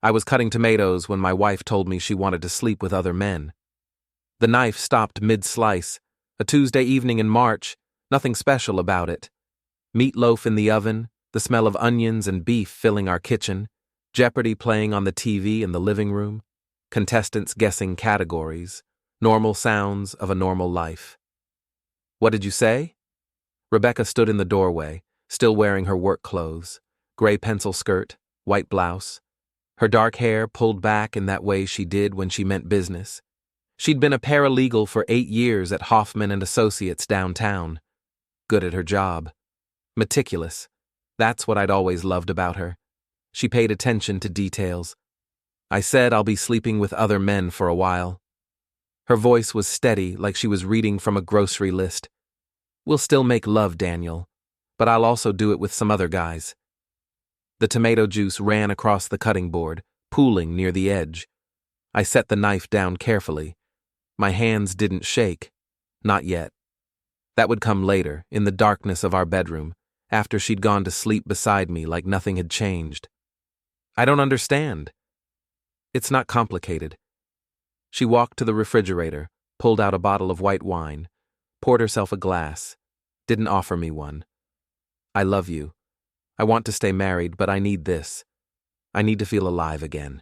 I was cutting tomatoes when my wife told me she wanted to sleep with other men. The knife stopped mid-slice. A Tuesday evening in March, nothing special about it. Meatloaf in the oven, the smell of onions and beef filling our kitchen, Jeopardy playing on the TV in the living room, contestants guessing categories, normal sounds of a normal life. What did you say? Rebecca stood in the doorway, still wearing her work clothes, gray pencil skirt, white blouse. Her dark hair pulled back in that way she did when she meant business. She'd been a paralegal for 8 years at Hoffman and Associates downtown. Good at her job. Meticulous. That's what I'd always loved about her. She paid attention to details. I said I'll be sleeping with other men for a while. Her voice was steady, like she was reading from a grocery list. We'll still make love, Daniel, but I'll also do it with some other guys. The tomato juice ran across the cutting board, pooling near the edge. I set the knife down carefully. My hands didn't shake. Not yet. That would come later, in the darkness of our bedroom, after she'd gone to sleep beside me like nothing had changed. I don't understand. It's not complicated. She walked to the refrigerator, pulled out a bottle of white wine, poured herself a glass, didn't offer me one. I love you. I want to stay married, but I need this. I need to feel alive again.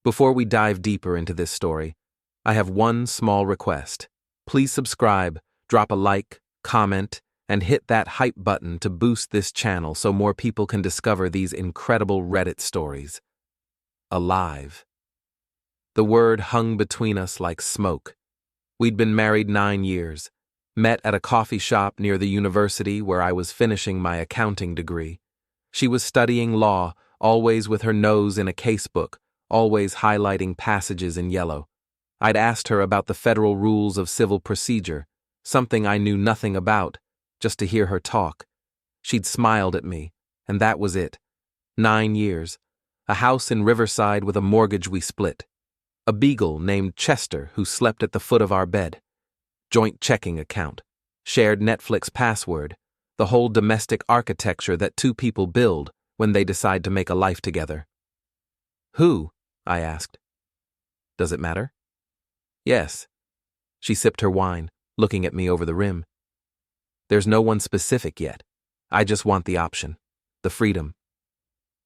Before we dive deeper into this story, I have one small request. Please subscribe, drop a like, comment, and hit that hype button to boost this channel so more people can discover these incredible Reddit stories. Alive. The word hung between us like smoke. We'd been married 9 years, met at a coffee shop near the university where I was finishing my accounting degree. She was studying law, always with her nose in a casebook, always highlighting passages in yellow. I'd asked her about the federal rules of civil procedure, something I knew nothing about, just to hear her talk. She'd smiled at me, and that was it. 9 years. A house in Riverside with a mortgage we split. A beagle named Chester who slept at the foot of our bed. Joint checking account. Shared Netflix password. The whole domestic architecture that two people build when they decide to make a life together. Who? I asked. Does it matter? Yes. She sipped her wine, looking at me over the rim. There's no one specific yet. I just want the option. The freedom.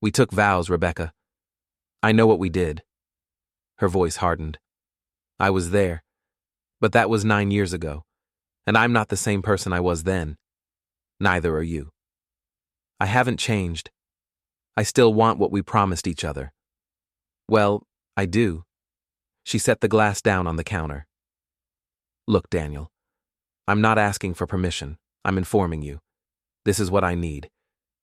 We took vows, Rebecca. I know what we did. Her voice hardened. I was there. But that was 9 years ago. And I'm not the same person I was then. Neither are you. I haven't changed. I still want what we promised each other. Well, I do. She set the glass down on the counter. Look, Daniel. I'm not asking for permission. I'm informing you. This is what I need.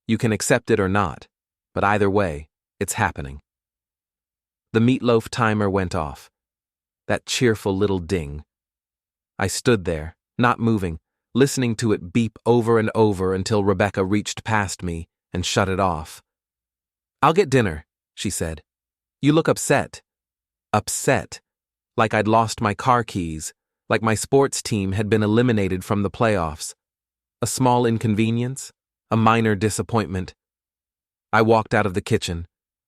You can accept it or not, but either way, it's happening. The meatloaf timer went off. That cheerful little ding. I stood there, not moving, listening to it beep over and over until Rebecca reached past me and shut it off. I'll get dinner, she said. You look upset. Upset. Like I'd lost my car keys, like my sports team had been eliminated from the playoffs. A small inconvenience, a minor disappointment. I walked out of the kitchen,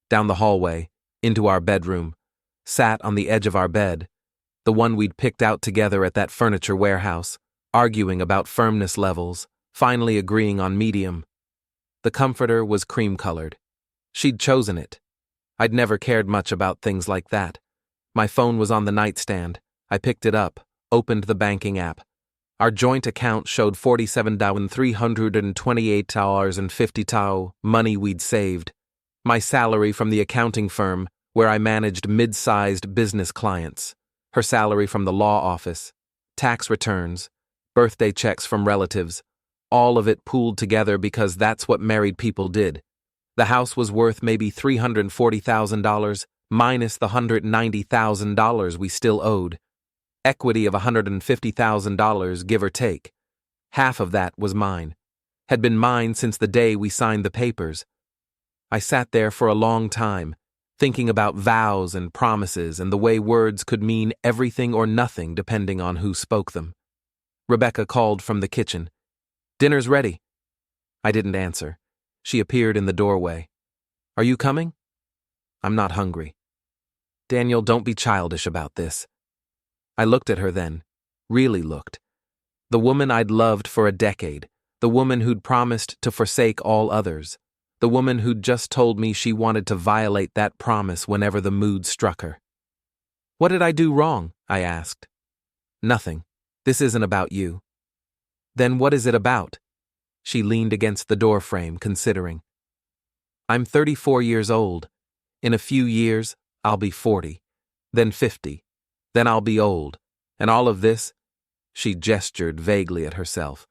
down the hallway, into our bedroom, sat on the edge of our bed, the one we'd picked out together at that furniture warehouse, arguing about firmness levels, finally agreeing on medium. The comforter was cream-colored. She'd chosen it. I'd never cared much about things like that. My phone was on the nightstand. I picked it up, opened the banking app. Our joint account showed $47,328.50 money we'd saved. My salary from the accounting firm where I managed mid-sized business clients. Her salary from the law office. Tax returns. Birthday checks from relatives. All of it pooled together because that's what married people did. The house was worth maybe $340,000 minus the $190,000 we still owed. Equity of $150,000, give or take. Half of that was mine. Had been mine since the day we signed the papers. I sat there for a long time, thinking about vows and promises and the way words could mean everything or nothing depending on who spoke them. Rebecca called from the kitchen. Dinner's ready. I didn't answer. She appeared in the doorway. Are you coming? I'm not hungry. Daniel, don't be childish about this. I looked at her then, really looked. The woman I'd loved for a decade, the woman who'd promised to forsake all others, the woman who'd just told me she wanted to violate that promise whenever the mood struck her. What did I do wrong? I asked. Nothing. This isn't about you. Then what is it about? She leaned against the doorframe, considering. I'm 34 years old. In a few years, I'll be 40, then 50, then I'll be old, and all of this, she gestured vaguely at herself,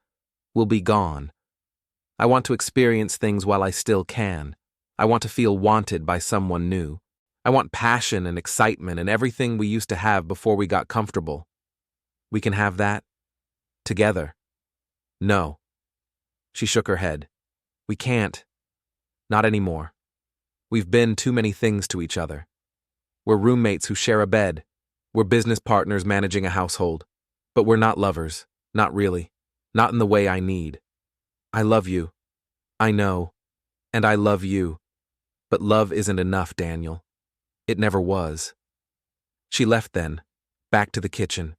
will be gone. I want to experience things while I still can. I want to feel wanted by someone new. I want passion and excitement and everything we used to have before we got comfortable. We can have that together. No. She shook her head. We can't. Not anymore. We've been too many things to each other. We're roommates who share a bed. We're business partners managing a household. But we're not lovers. Not really. Not in the way I need. I love you. I know. And I love you. But love isn't enough, Daniel. It never was. She left then, back to the kitchen.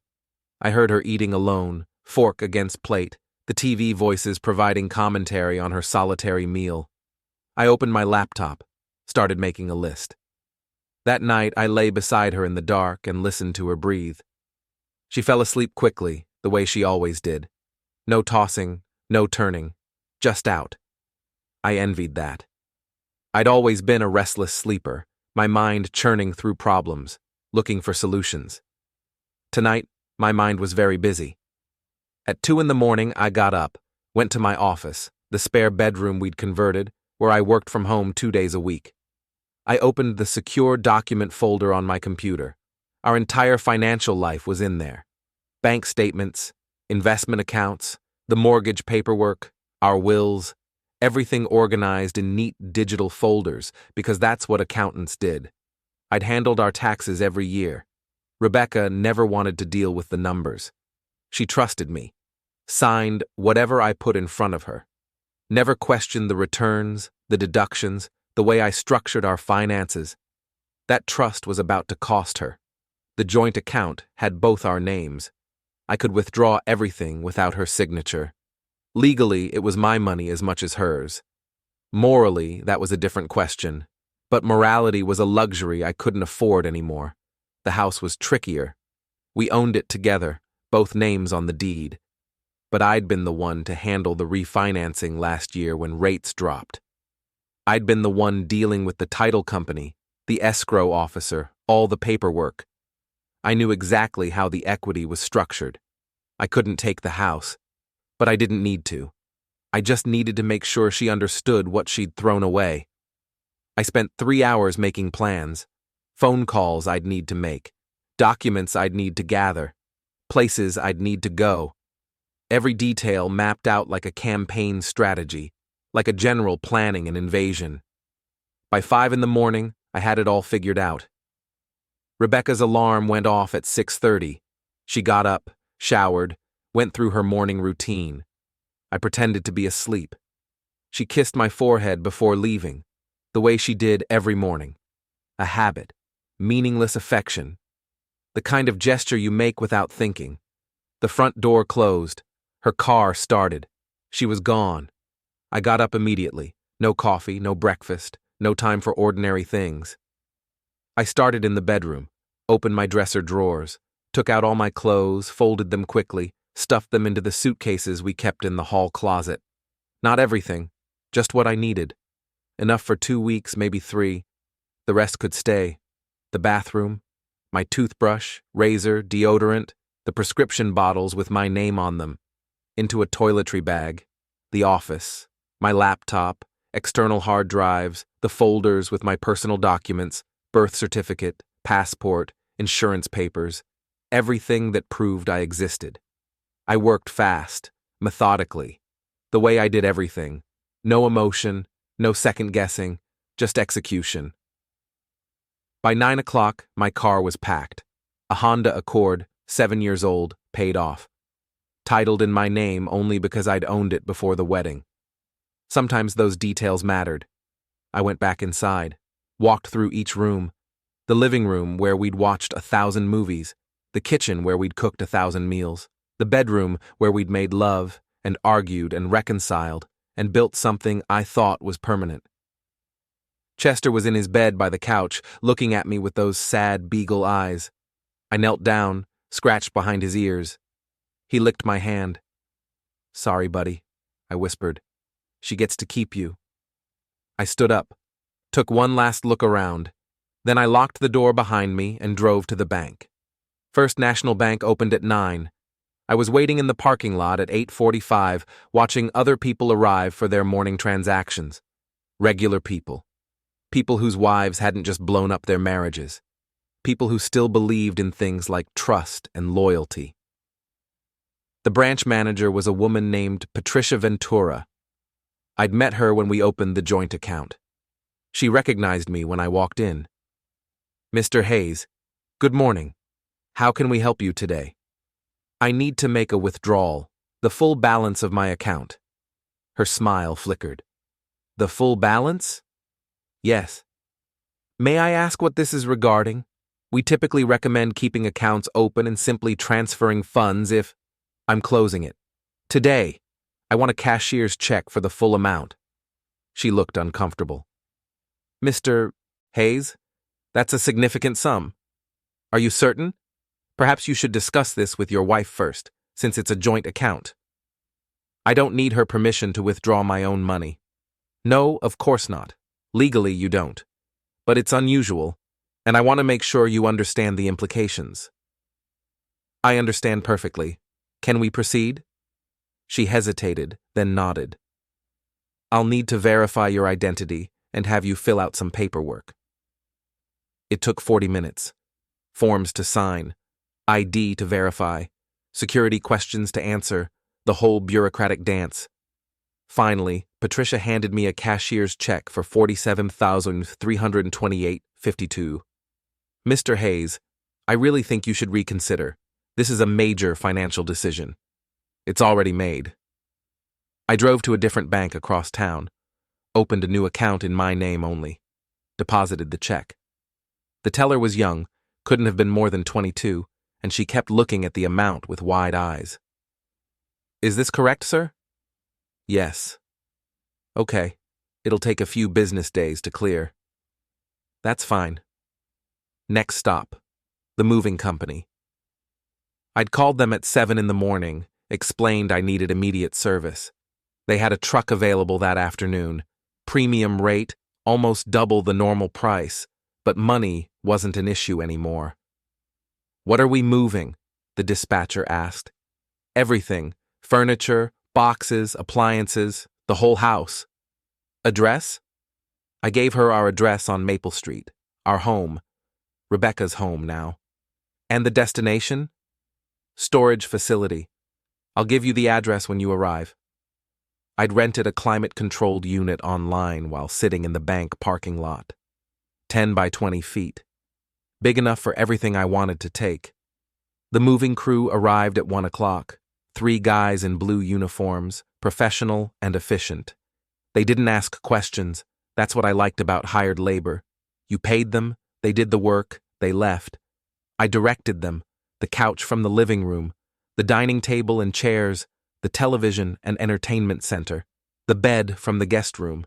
I heard her eating alone, fork against plate, the TV voices providing commentary on her solitary meal. I opened my laptop, started making a list. That night, I lay beside her in the dark and listened to her breathe. She fell asleep quickly, the way she always did. No tossing, no turning, just out. I envied that. I'd always been a restless sleeper, my mind churning through problems, looking for solutions. Tonight, my mind was very busy. At 2 a.m, I got up, went to my office, the spare bedroom we'd converted, where I worked from home 2 days a week. I opened the secure document folder on my computer. Our entire financial life was in there. Bank statements, investment accounts, the mortgage paperwork, our wills, everything organized in neat digital folders because that's what accountants did. I'd handled our taxes every year. Rebecca never wanted to deal with the numbers. She trusted me, signed whatever I put in front of her. Never questioned the returns, the deductions, the way I structured our finances. That trust was about to cost her. The joint account had both our names. I could withdraw everything without her signature. Legally, it was my money as much as hers. Morally, that was a different question. But morality was a luxury I couldn't afford anymore. The house was trickier. We owned it together, both names on the deed. But I'd been the one to handle the refinancing last year when rates dropped. I'd been the one dealing with the title company, the escrow officer, all the paperwork. I knew exactly how the equity was structured. I couldn't take the house, but I didn't need to. I just needed to make sure she understood what she'd thrown away. I spent 3 hours making plans, phone calls I'd need to make, documents I'd need to gather, places I'd need to go. Every detail mapped out like a campaign strategy, like a general planning an invasion. By 5 a.m, I had it all figured out. Rebecca's alarm went off at 6:30. She got up, showered, went through her morning routine. I pretended to be asleep. She kissed my forehead before leaving, the way she did every morning. A habit, meaningless affection. The kind of gesture you make without thinking. The front door closed. Her car started. She was gone. I got up immediately. No coffee, no breakfast, no time for ordinary things. I started in the bedroom, opened my dresser drawers, took out all my clothes, folded them quickly, stuffed them into the suitcases we kept in the hall closet. Not everything, just what I needed. Enough for 2 weeks, maybe 3. The rest could stay. The bathroom, my toothbrush, razor, deodorant, the prescription bottles with my name on them, into a toiletry bag, the office, my laptop, external hard drives, the folders with my personal documents, birth certificate, passport, insurance papers, everything that proved I existed. I worked fast, methodically, the way I did everything. No emotion, no second guessing, just execution. By 9 o'clock, my car was packed. A Honda Accord, 7 years old, paid off. Titled in my name only because I'd owned it before the wedding. Sometimes those details mattered. I went back inside. Walked through each room. The living room where we'd watched 1,000 movies, the kitchen where we'd cooked 1,000 meals, the bedroom where we'd made love and argued and reconciled and built something I thought was permanent. Chester was in his bed by the couch, looking at me with those sad beagle eyes. I knelt down, scratched behind his ears. He licked my hand. "Sorry, buddy," I whispered. "She gets to keep you." I stood up, took one last look around. Then I locked the door behind me and drove to the bank. First National Bank opened at 9. I was waiting in the parking lot at 8:45, watching other people arrive for their morning transactions. Regular people. People whose wives hadn't just blown up their marriages. People who still believed in things like trust and loyalty. The branch manager was a woman named Patricia Ventura. I'd met her when we opened the joint account. She recognized me when I walked in. "Mr. Hayes, good morning. How can we help you today?" "I need to make a withdrawal, the full balance of my account." Her smile flickered. "The full balance?" "Yes." "May I ask what this is regarding? We typically recommend keeping accounts open and simply transferring funds if—" "I'm closing it. Today. I want a cashier's check for the full amount." She looked uncomfortable. "Mr. Hayes, that's a significant sum. Are you certain? Perhaps you should discuss this with your wife first, since it's a joint account." "I don't need her permission to withdraw my own money." "No, of course not. Legally, you don't. But it's unusual, and I want to make sure you understand the implications." "I understand perfectly. Can we proceed?" She hesitated, then nodded. "I'll need to verify your identity and have you fill out some paperwork." It took 40 minutes. Forms to sign, ID to verify, security questions to answer, the whole bureaucratic dance. Finally, Patricia handed me a cashier's check for $47,328.52. "Mr. Hayes, I really think you should reconsider. This is a major financial decision. It's already made." I drove to a different bank across town, opened a new account in my name only, deposited the check. The teller was young, couldn't have been more than 22, and she kept looking at the amount with wide eyes. "Is this correct, sir?" "Yes." "Okay. It'll take a few business days to clear." "That's fine." Next stop, the moving company. I'd called them at 7 in the morning, explained I needed immediate service. They had a truck available that afternoon, premium rate, almost double the normal price, but money wasn't an issue anymore. "What are we moving?" the dispatcher asked. "Everything. Furniture, boxes, appliances, the whole house." "Address?" I gave her our address on Maple Street, our home, Rebecca's home now. "And the destination?" "Storage facility. I'll give you the address when you arrive." I'd rented a climate-controlled unit online while sitting in the bank parking lot. 10 by 20 feet. Big enough for everything I wanted to take. The moving crew arrived at 1 o'clock. 3 guys in blue uniforms, professional and efficient. They didn't ask questions. That's what I liked about hired labor. You paid them, they did the work, they left. I directed them, the couch from the living room, the dining table and chairs, the television and entertainment center, the bed from the guest room,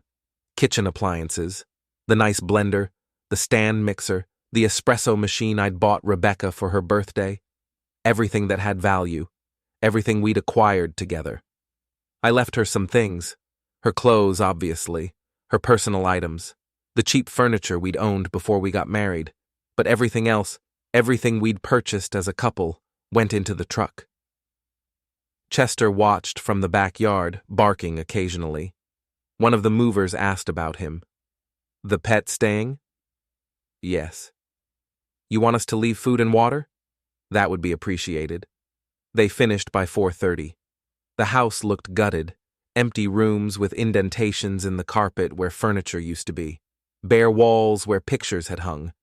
kitchen appliances, the nice blender, the stand mixer, the espresso machine I'd bought Rebecca for her birthday. Everything that had value, everything we'd acquired together. I left her some things, her clothes, obviously, her personal items, the cheap furniture we'd owned before we got married, but everything else, everything we'd purchased as a couple, went into the truck. Chester watched from the backyard, barking occasionally. One of the movers asked about him. "The pet staying?" "Yes." "You want us to leave food and water?" "That would be appreciated." They finished by 4:30. The house looked gutted, empty rooms with indentations in the carpet where furniture used to be, bare walls where pictures had hung.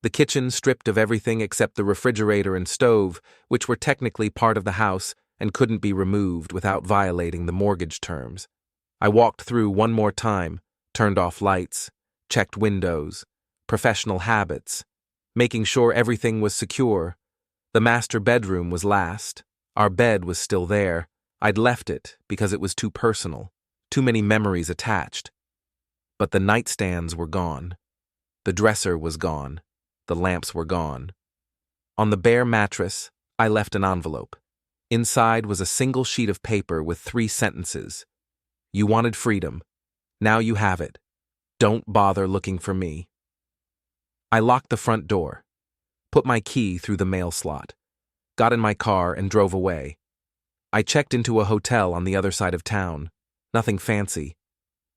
The kitchen stripped of everything except the refrigerator and stove, which were technically part of the house and couldn't be removed without violating the mortgage terms. I walked through one more time, turned off lights, checked windows, professional habits, making sure everything was secure. The master bedroom was last. Our bed was still there. I'd left it because it was too personal, too many memories attached. But the nightstands were gone. The dresser was gone. The lamps were gone. On the bare mattress, I left an envelope. Inside was a single sheet of paper with 3 sentences. You wanted freedom. Now you have it. Don't bother looking for me. I locked the front door, put my key through the mail slot, got in my car and drove away. I checked into a hotel on the other side of town. Nothing fancy.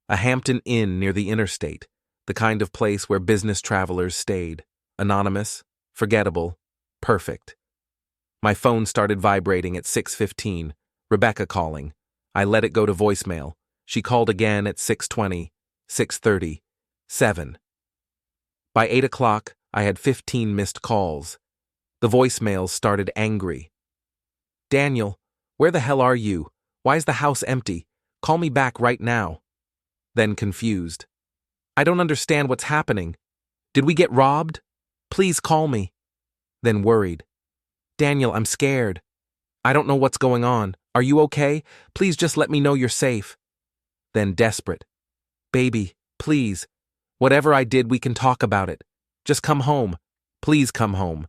A Hampton Inn near the interstate, the kind of place where business travelers stayed. Anonymous, forgettable, perfect. My phone started vibrating at 6:15. Rebecca calling. I let it go to voicemail. She called again at 6:20, 6:30, 7. By 8 o'clock, I had 15 missed calls. The voicemails started angry. Daniel, where the hell are you? Why is the house empty? Call me back right now. Then confused. I don't understand what's happening. Did we get robbed? Please call me. Then worried. Daniel, I'm scared. I don't know what's going on. Are you okay? Please just let me know you're safe. Then desperate. Baby, please. Whatever I did, we can talk about it. Just come home. Please come home.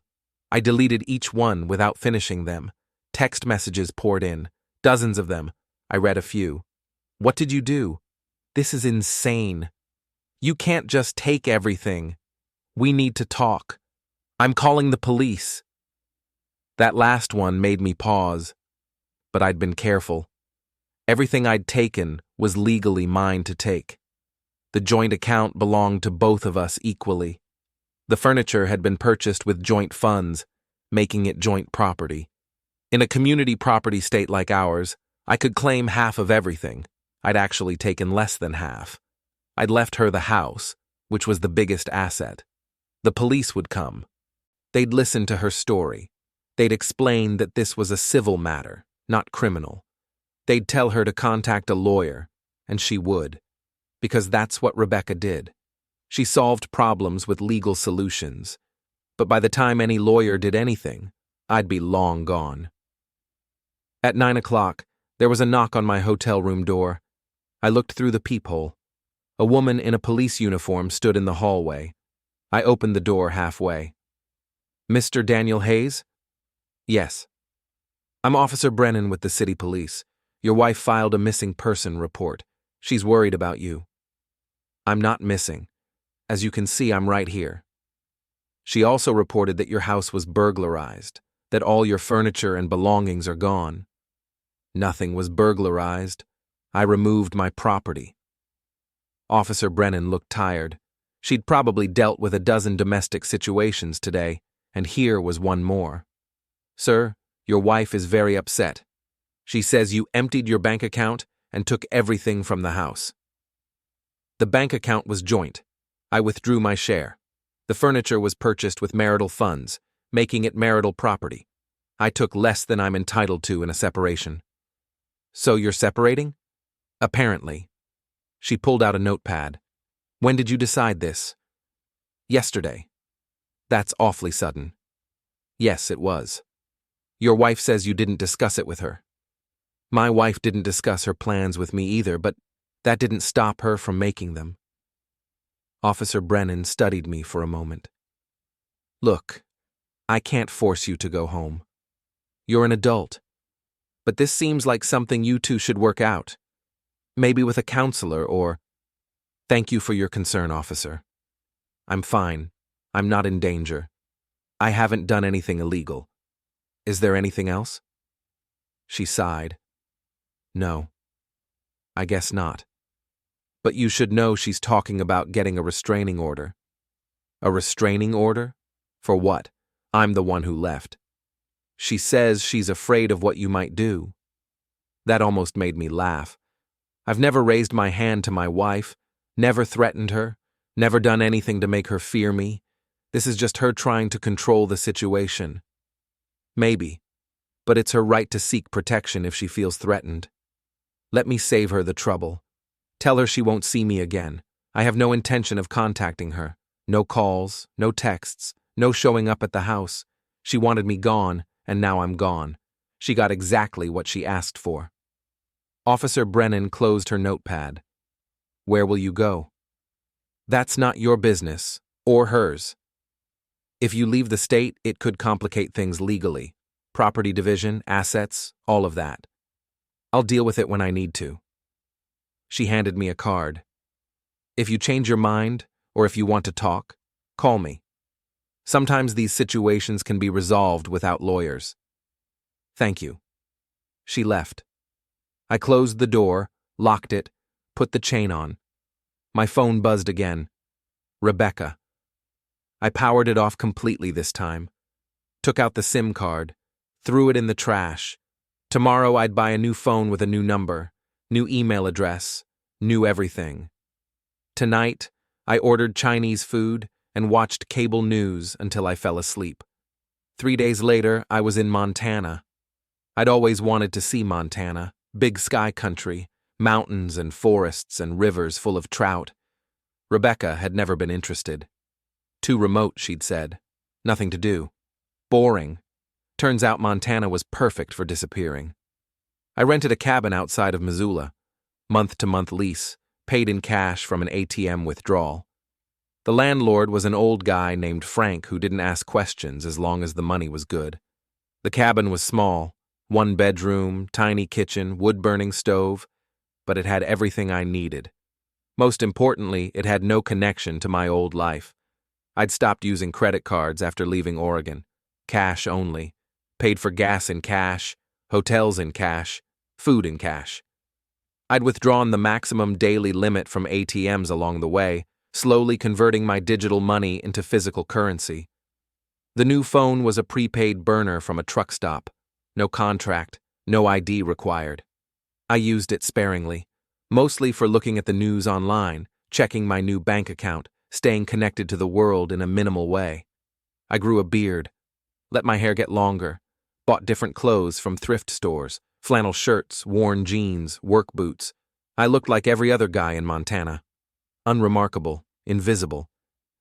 I deleted each one without finishing them. Text messages poured in. Dozens of them. I read a few. What did you do? This is insane. You can't just take everything. We need to talk. I'm calling the police. That last one made me pause. But I'd been careful. Everything I'd taken was legally mine to take. The joint account belonged to both of us equally. The furniture had been purchased with joint funds, making it joint property. In a community property state like ours, I could claim half of everything. I'd actually taken less than half. I'd left her the house, which was the biggest asset. The police would come. They'd listen to her story. They'd explain that this was a civil matter, not criminal. They'd tell her to contact a lawyer, and she would. Because that's what Rebecca did. She solved problems with legal solutions. But by the time any lawyer did anything, I'd be long gone. At 9 o'clock, there was a knock on my hotel room door. I looked through the peephole. A woman in a police uniform stood in the hallway. I opened the door halfway. Mr. Daniel Hayes? Yes. I'm Officer Brennan with the city police. Your wife filed a missing person report. She's worried about you. I'm not missing. As you can see, I'm right here. She also reported that your house was burglarized, that all your furniture and belongings are gone. Nothing was burglarized. I removed my property. Officer Brennan looked tired. She'd probably dealt with a dozen domestic situations today, and here was one more. Sir, your wife is very upset. She says you emptied your bank account and took everything from the house. The bank account was joint. I withdrew my share. The furniture was purchased with marital funds, making it marital property. I took less than I'm entitled to in a separation. So you're separating? Apparently. She pulled out a notepad. When did you decide this? Yesterday. That's awfully sudden. Yes, it was. Your wife says you didn't discuss it with her. My wife didn't discuss her plans with me either, but that didn't stop her from making them. Officer Brennan studied me for a moment. Look, I can't force you to go home. You're an adult. But this seems like something you two should work out. Maybe with a counselor or... Thank you for your concern, officer. I'm fine. I'm not in danger. I haven't done anything illegal. Is there anything else? She sighed. No. I guess not. But you should know she's talking about getting a restraining order. A restraining order? For what? I'm the one who left. She says she's afraid of what you might do. That almost made me laugh. I've never raised my hand to my wife, never threatened her, never done anything to make her fear me. This is just her trying to control the situation. Maybe, but it's her right to seek protection if she feels threatened. Let me save her the trouble. Tell her she won't see me again. I have no intention of contacting her. No calls, no texts, no showing up at the house. She wanted me gone, and now I'm gone. She got exactly what she asked for. Officer Brennan closed her notepad. Where will you go? That's not your business, or hers. If you leave the state, it could complicate things legally. Property division, assets, all of that. I'll deal with it when I need to. She handed me a card. If you change your mind, or if you want to talk, call me. Sometimes these situations can be resolved without lawyers. Thank you. She left. I closed the door, locked it, put the chain on. My phone buzzed again. Rebecca. I powered it off completely this time. Took out the SIM card, threw it in the trash. Tomorrow I'd buy a new phone with a new number, new email address, new everything. Tonight, I ordered Chinese food and watched cable news until I fell asleep. 3 days later, I was in Montana. I'd always wanted to see Montana, big sky country, mountains and forests and rivers full of trout. Rebecca had never been interested. Too remote, she'd said. Nothing to do. Boring. Turns out Montana was perfect for disappearing. I rented a cabin outside of Missoula. Month-to-month lease, paid in cash from an ATM withdrawal. The landlord was an old guy named Frank who didn't ask questions as long as the money was good. The cabin was small, 1 bedroom, tiny kitchen, wood-burning stove, but it had everything I needed. Most importantly, it had no connection to my old life. I'd stopped using credit cards after leaving Oregon. Cash only. Paid for gas in cash, hotels in cash, food in cash. I'd withdrawn the maximum daily limit from ATMs along the way, slowly converting my digital money into physical currency. The new phone was a prepaid burner from a truck stop. No contract, no ID required. I used it sparingly, mostly for looking at the news online, checking my new bank account, staying connected to the world in a minimal way. I grew a beard, let my hair get longer, bought different clothes from thrift stores, flannel shirts, worn jeans, work boots. I looked like every other guy in Montana. Unremarkable, invisible.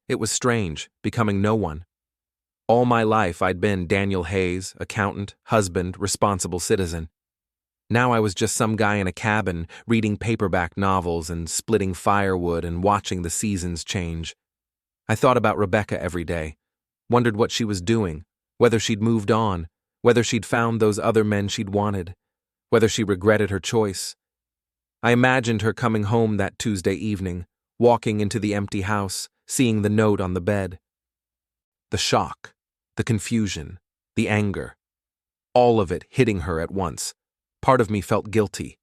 It was strange, becoming no one. All my life I'd been Daniel Hayes, accountant, husband, responsible citizen. Now I was just some guy in a cabin, reading paperback novels and splitting firewood and watching the seasons change. I thought about Rebecca every day, wondered what she was doing, whether she'd moved on, whether she'd found those other men she'd wanted, whether she regretted her choice. I imagined her coming home that Tuesday evening, walking into the empty house, seeing the note on the bed. The shock, the confusion, the anger, all of it hitting her at once. Part of me felt guilty,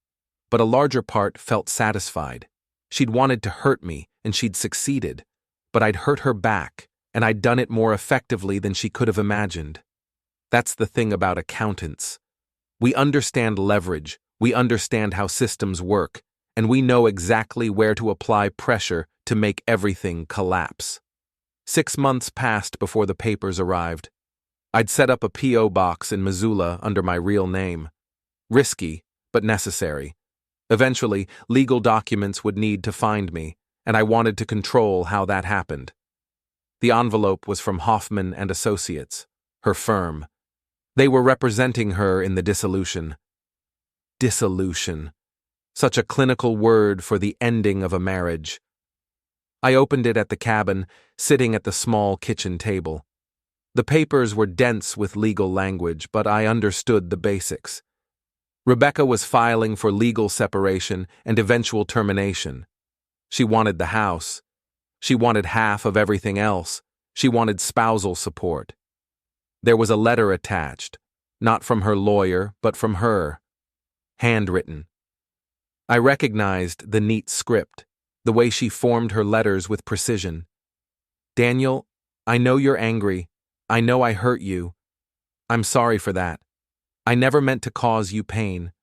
but a larger part felt satisfied. She'd wanted to hurt me, and she'd succeeded, but I'd hurt her back, and I'd done it more effectively than she could have imagined. That's the thing about accountants. We understand leverage, we understand how systems work, and we know exactly where to apply pressure to make everything collapse. 6 months passed before the papers arrived. I'd set up a P.O. box in Missoula under my real name. Risky, but necessary. Eventually, legal documents would need to find me, and I wanted to control how that happened. The envelope was from Hoffman and Associates, her firm. They were representing her in the dissolution. Dissolution. Such a clinical word for the ending of a marriage. I opened it at the cabin, sitting at the small kitchen table. The papers were dense with legal language, but I understood the basics. Rebecca was filing for legal separation and eventual termination. She wanted the house. She wanted half of everything else. She wanted spousal support. There was a letter attached, not from her lawyer, but from her. Handwritten. I recognized the neat script, the way she formed her letters with precision. Daniel, I know you're angry. I know I hurt you. I'm sorry for that. I never meant to cause you pain.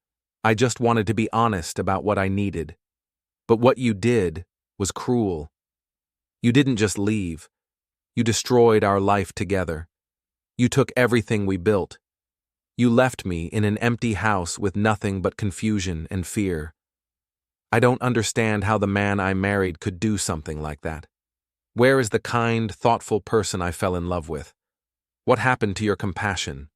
I just wanted to be honest about what I needed. But what you did was cruel. You didn't just leave. You destroyed our life together. You took everything we built. You left me in an empty house with nothing but confusion and fear. I don't understand how the man I married could do something like that. Where is the kind, thoughtful person I fell in love with? What happened to your compassion?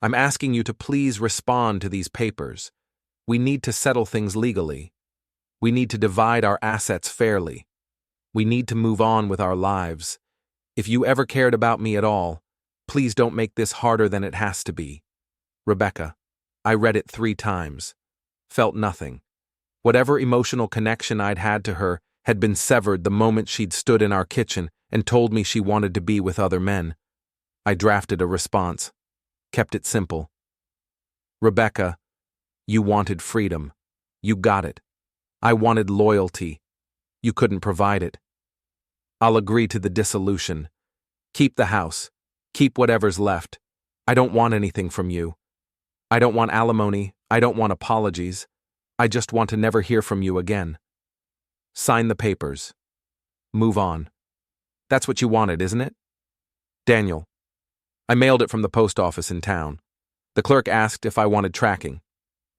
I'm asking you to please respond to these papers. We need to settle things legally. We need to divide our assets fairly. We need to move on with our lives. If you ever cared about me at all, please don't make this harder than it has to be. Rebecca. I read it 3 times. Felt nothing. Whatever emotional connection I'd had to her had been severed the moment she'd stood in our kitchen and told me she wanted to be with other men. I drafted a response. Kept it simple. Rebecca, you wanted freedom. You got it. I wanted loyalty. You couldn't provide it. I'll agree to the dissolution. Keep the house. Keep whatever's left. I don't want anything from you. I don't want alimony. I don't want apologies. I just want to never hear from you again. Sign the papers. Move on. That's what you wanted, isn't it? Daniel. I mailed it from the post office in town. The clerk asked if I wanted tracking.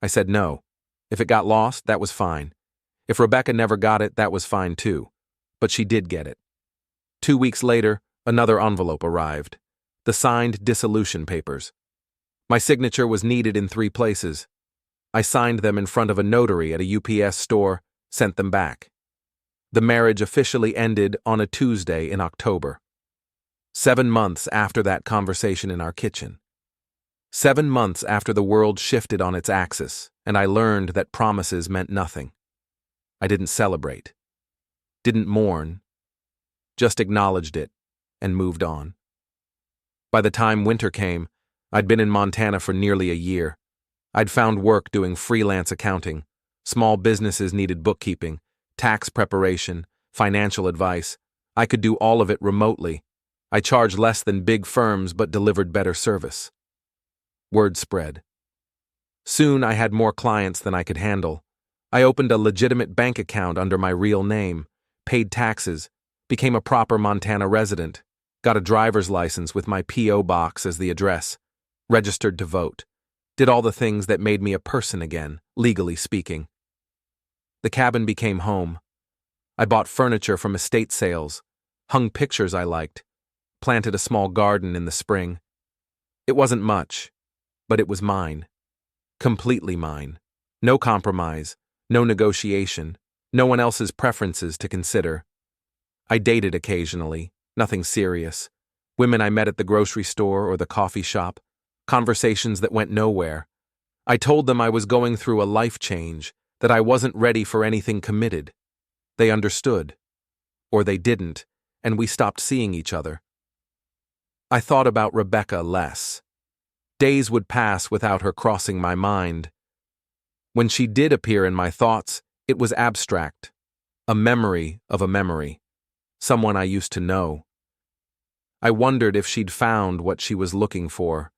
I said no. If it got lost, that was fine. If Rebecca never got it, that was fine too. But she did get it. 2 weeks later, another envelope arrived. The signed dissolution papers. My signature was needed in 3 places. I signed them in front of a notary at a UPS store, sent them back. The marriage officially ended on a Tuesday in October. 7 months after that conversation in our kitchen. 7 months after the world shifted on its axis, and I learned that promises meant nothing. I didn't celebrate. Didn't mourn. Just acknowledged it and moved on. By the time winter came, I'd been in Montana for nearly a year. I'd found work doing freelance accounting. Small businesses needed bookkeeping, tax preparation, financial advice. I could do all of it remotely. I charged less than big firms but delivered better service. Word spread. Soon I had more clients than I could handle. I opened a legitimate bank account under my real name, paid taxes, became a proper Montana resident, got a driver's license with my P.O. box as the address, registered to vote, did all the things that made me a person again, legally speaking. The cabin became home. I bought furniture from estate sales, hung pictures I liked, planted a small garden in the spring. It wasn't much, but it was mine. Completely mine. No compromise, no negotiation, no one else's preferences to consider. I dated occasionally, nothing serious. Women I met at the grocery store or the coffee shop, conversations that went nowhere. I told them I was going through a life change, that I wasn't ready for anything committed. They understood. Or they didn't, and we stopped seeing each other. I thought about Rebecca less. Days would pass without her crossing my mind. When she did appear in my thoughts, it was abstract. A memory of a memory. Someone I used to know. I wondered if she'd found what she was looking for.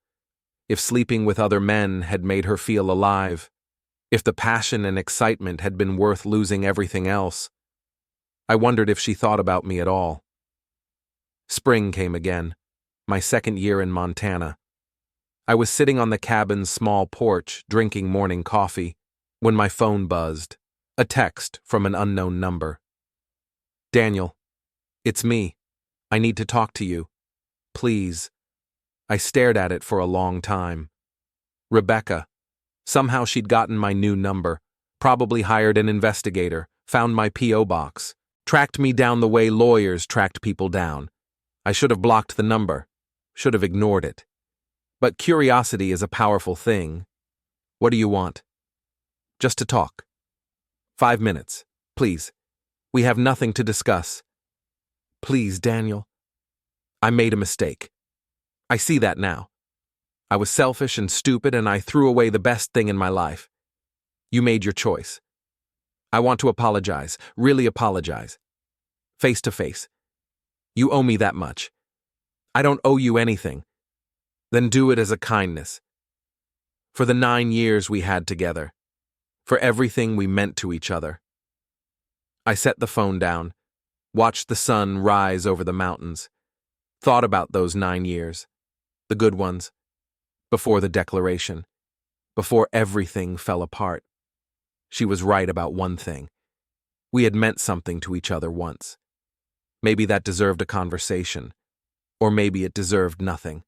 If sleeping with other men had made her feel alive. If the passion and excitement had been worth losing everything else. I wondered if she thought about me at all. Spring came again, my 2nd year in Montana. I was sitting on the cabin's small porch, drinking morning coffee, when my phone buzzed, a text from an unknown number. Daniel, it's me. I need to talk to you. Please. I stared at it for a long time. Rebecca. Somehow she'd gotten my new number, probably hired an investigator, found my P.O. box, tracked me down the way lawyers tracked people down. I should have blocked the number, should have ignored it. But curiosity is a powerful thing. What do you want? Just to talk. 5 minutes, please. We have nothing to discuss. Please, Daniel. I made a mistake. I see that now. I was selfish and stupid, and I threw away the best thing in my life. You made your choice. I want to apologize, really apologize. Face to face. You owe me that much. I don't owe you anything. Then do it as a kindness. For the 9 years we had together. For everything we meant to each other. I set the phone down, watched the sun rise over the mountains, thought about those 9 years, the good ones, before the declaration, before everything fell apart. She was right about one thing. We had meant something to each other once. Maybe that deserved a conversation. Or maybe it deserved nothing.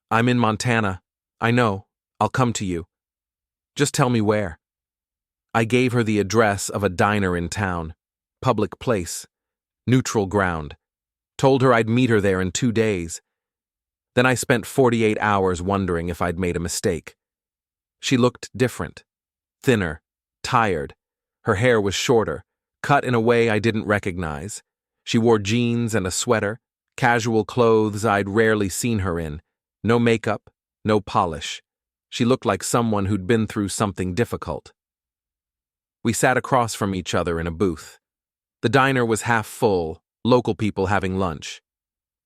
I'm in Montana. I know. I'll come to you. Just tell me where. I gave her the address of a diner in town. Public place. Neutral ground. Told her I'd meet her there in 2 days. Then I spent 48 hours wondering if I'd made a mistake. She looked different. Thinner. Tired. Her hair was shorter, cut in a way I didn't recognize. She wore jeans and a sweater, casual clothes I'd rarely seen her in. No makeup, no polish. She looked like someone who'd been through something difficult. We sat across from each other in a booth. The diner was half full, local people having lunch.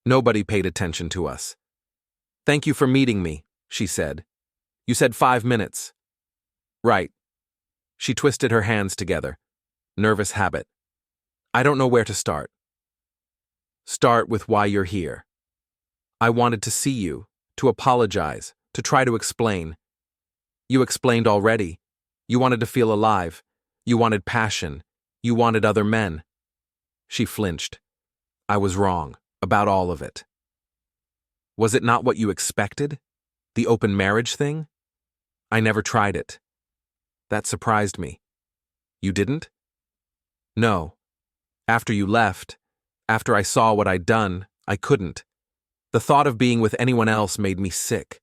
Nobody paid attention to us. "Thank you for meeting me," she said. "You said 5 minutes." "Right." She twisted her hands together. Nervous habit. "I don't know where to start." "Start with why you're here." "I wanted to see you, to apologize, to try to explain." "You explained already. You wanted to feel alive. You wanted passion. You wanted other men." She flinched. "I was wrong, about all of it." "Was it not what you expected? The open marriage thing?" "I never tried it." That surprised me. "You didn't?" "No. After you left, after I saw what I'd done, I couldn't. The thought of being with anyone else made me sick,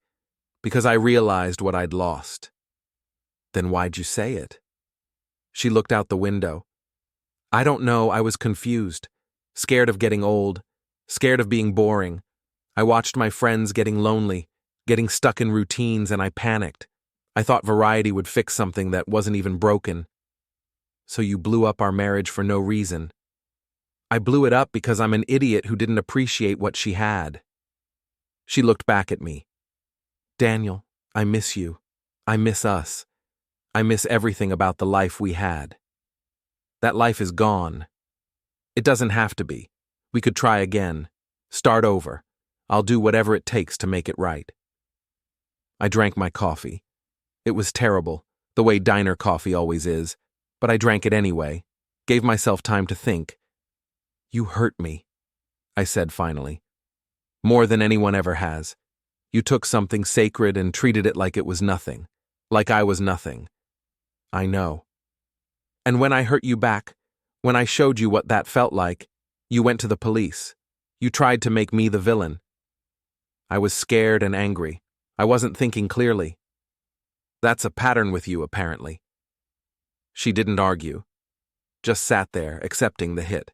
because I realized what I'd lost." "Then why'd you say it?" She looked out the window. "I don't know, I was confused, scared of getting old, scared of being boring. I watched my friends getting lonely, getting stuck in routines, and I panicked. I thought variety would fix something that wasn't even broken." "So you blew up our marriage for no reason." "I blew it up because I'm an idiot who didn't appreciate what she had." She looked back at me. "Daniel, I miss you. I miss us. I miss everything about the life we had. That life is gone. It doesn't have to be. We could try again. Start over. I'll do whatever it takes to make it right." I drank my coffee. It was terrible, the way diner coffee always is, but I drank it anyway, gave myself time to think. "You hurt me," I said finally. "More than anyone ever has. You took something sacred and treated it like it was nothing, like I was nothing." "I know." "And when I hurt you back, when I showed you what that felt like, you went to the police. You tried to make me the villain." I was scared and angry. I wasn't thinking clearly. "That's a pattern with you, apparently." She didn't argue, just sat there, accepting the hit.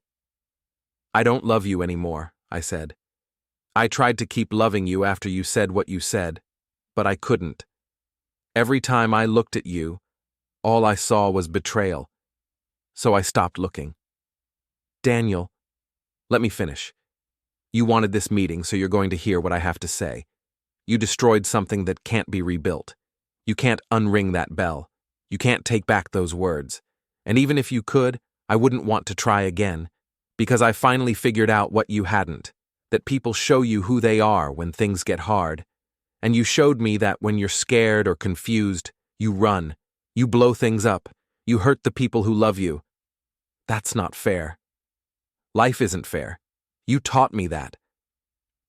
"I don't love you anymore," I said. "I tried to keep loving you after you said what you said, but I couldn't. Every time I looked at you, all I saw was betrayal. So I stopped looking." "Daniel, let me finish. You wanted this meeting, so you're going to hear what I have to say. You destroyed something that can't be rebuilt. You can't unring that bell. You can't take back those words. And even if you could, I wouldn't want to try again, because I finally figured out what you hadn't, that people show you who they are when things get hard. And you showed me that when you're scared or confused, you run, you blow things up, you hurt the people who love you. That's not fair. Life isn't fair. You taught me that."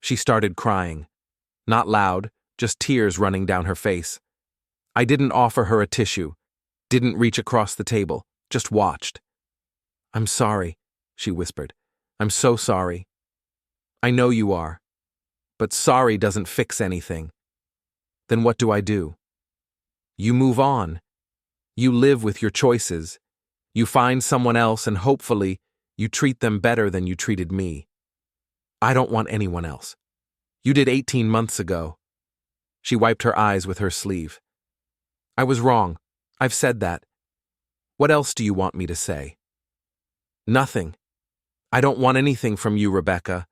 She started crying. Not loud, just tears running down her face. I didn't offer her a tissue, didn't reach across the table, just watched. "I'm sorry," she whispered. "I'm so sorry." "I know you are. But sorry doesn't fix anything." "Then what do I do?" "You move on. You live with your choices. You find someone else and hopefully you treat them better than you treated me. I don't want anyone else. You did 18 months ago." She wiped her eyes with her sleeve. "I was wrong. I've said that. What else do you want me to say?" "Nothing. I don't want anything from you, Rebecca.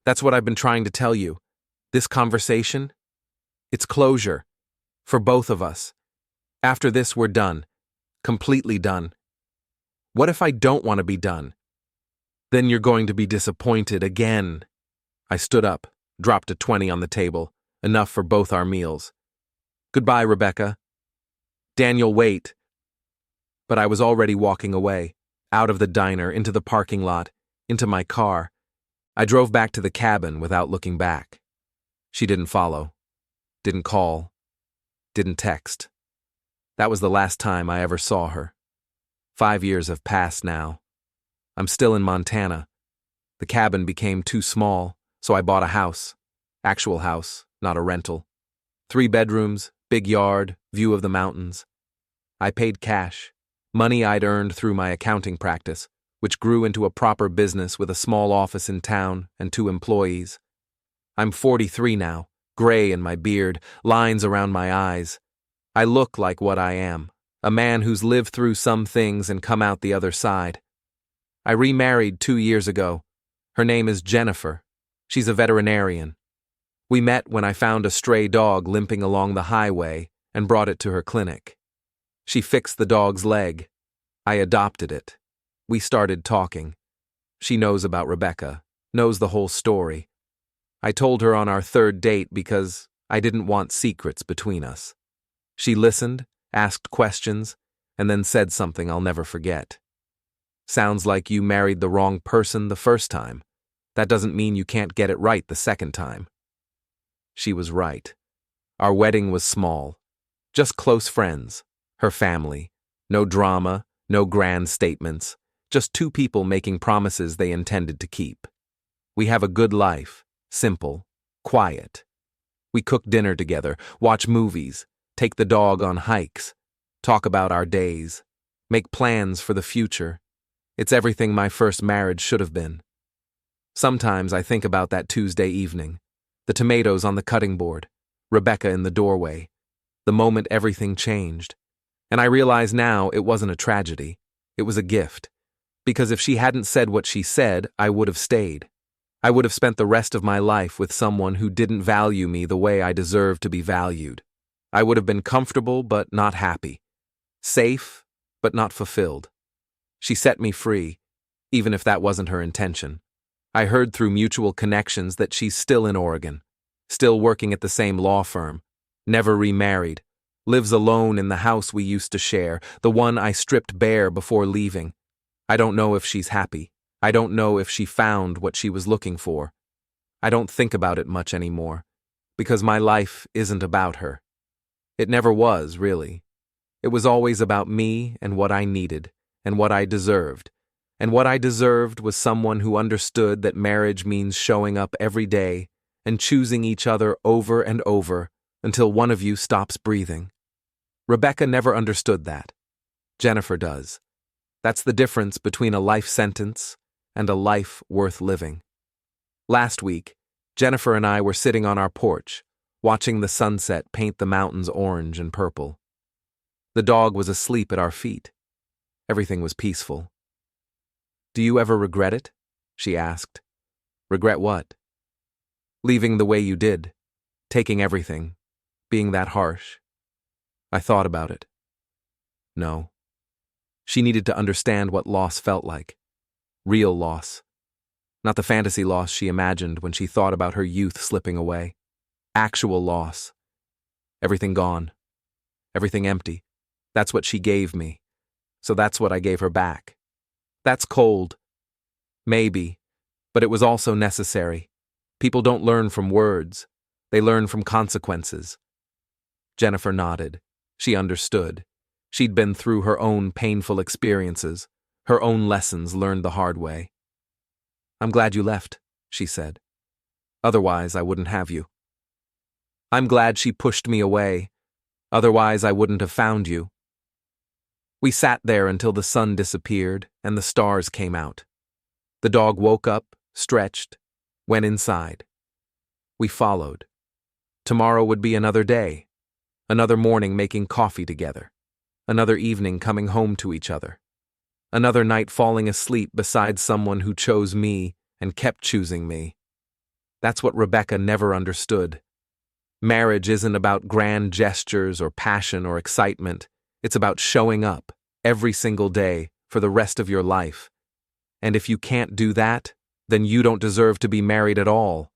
That's what I've been trying to tell you. This conversation, it's closure. For both of us. After this, we're done. Completely done. What if I don't want to be done? Then you're going to be disappointed again." I stood up, dropped a 20 on the table, enough for both our meals. "Goodbye, Rebecca." "Daniel, wait." But I was already walking away, out of the diner, into the parking lot, into my car. I drove back to the cabin without looking back. She didn't follow, didn't call, didn't text. That was the last time I ever saw her. 5 years have passed now. I'm still in Montana. The cabin became too small, so I bought a house. Actual house, not a rental. 3 bedrooms, big yard, view of the mountains. I paid cash, money I'd earned through my accounting practice, which grew into a proper business with a small office in town and 2 employees. I'm 43 now, gray in my beard, lines around my eyes. I look like what I am, a man who's lived through some things and come out the other side. I remarried 2 years ago. Her name is Jennifer. She's a veterinarian. We met when I found a stray dog limping along the highway and brought it to her clinic. She fixed the dog's leg. I adopted it. We started talking. She knows about Rebecca, knows the whole story. I told her on our 3rd date because I didn't want secrets between us. She listened, asked questions, and then said something I'll never forget. Sounds like you married the wrong person the first time. That doesn't mean you can't get it right the second time. She was right. Our wedding was small. Just close friends, her family. No drama, no grand statements. Just 2 people making promises they intended to keep. We have a good life, simple, quiet. We cook dinner together, watch movies, take the dog on hikes, talk about our days, make plans for the future. It's everything my first marriage should have been. Sometimes I think about that Tuesday evening, the tomatoes on the cutting board, Rebecca in the doorway, the moment everything changed. And I realize now it wasn't a tragedy, it was a gift. Because if she hadn't said what she said, I would have stayed. I would have spent the rest of my life with someone who didn't value me the way I deserved to be valued. I would have been comfortable but not happy. Safe but not fulfilled. She set me free, even if that wasn't her intention. I heard through mutual connections that she's still in Oregon, still working at the same law firm, never remarried, lives alone in the house we used to share, the one I stripped bare before leaving. I don't know if she's happy. I don't know if she found what she was looking for. I don't think about it much anymore, because my life isn't about her. It never was, really. It was always about me and what I needed, and what I deserved. And what I deserved was someone who understood that marriage means showing up every day and choosing each other over and over until one of you stops breathing. Rebecca never understood that. Jennifer does. That's the difference between a life sentence and a life worth living. Last week, Jennifer and I were sitting on our porch, watching the sunset paint the mountains orange and purple. The dog was asleep at our feet. Everything was peaceful. "Do you ever regret it?" she asked. "Regret what?" "Leaving the way you did, taking everything, being that harsh." I thought about it. No. She needed to understand what loss felt like. Real loss. Not the fantasy loss she imagined when she thought about her youth slipping away. Actual loss. Everything gone. Everything empty. That's what she gave me. So that's what I gave her back. That's cold. Maybe. But it was also necessary. People don't learn from words. They learn from consequences. Jennifer nodded. She understood. She'd been through her own painful experiences, her own lessons learned the hard way. "I'm glad you left," she said. "Otherwise, I wouldn't have you." "I'm glad she pushed me away. Otherwise, I wouldn't have found you." We sat there until the sun disappeared and the stars came out. The dog woke up, stretched, went inside. We followed. Tomorrow would be another day, another morning making coffee together, another evening coming home to each other, another night falling asleep beside someone who chose me and kept choosing me. That's what Rebecca never understood. Marriage isn't about grand gestures or passion or excitement. It's about showing up every single day for the rest of your life. And if you can't do that, then you don't deserve to be married at all.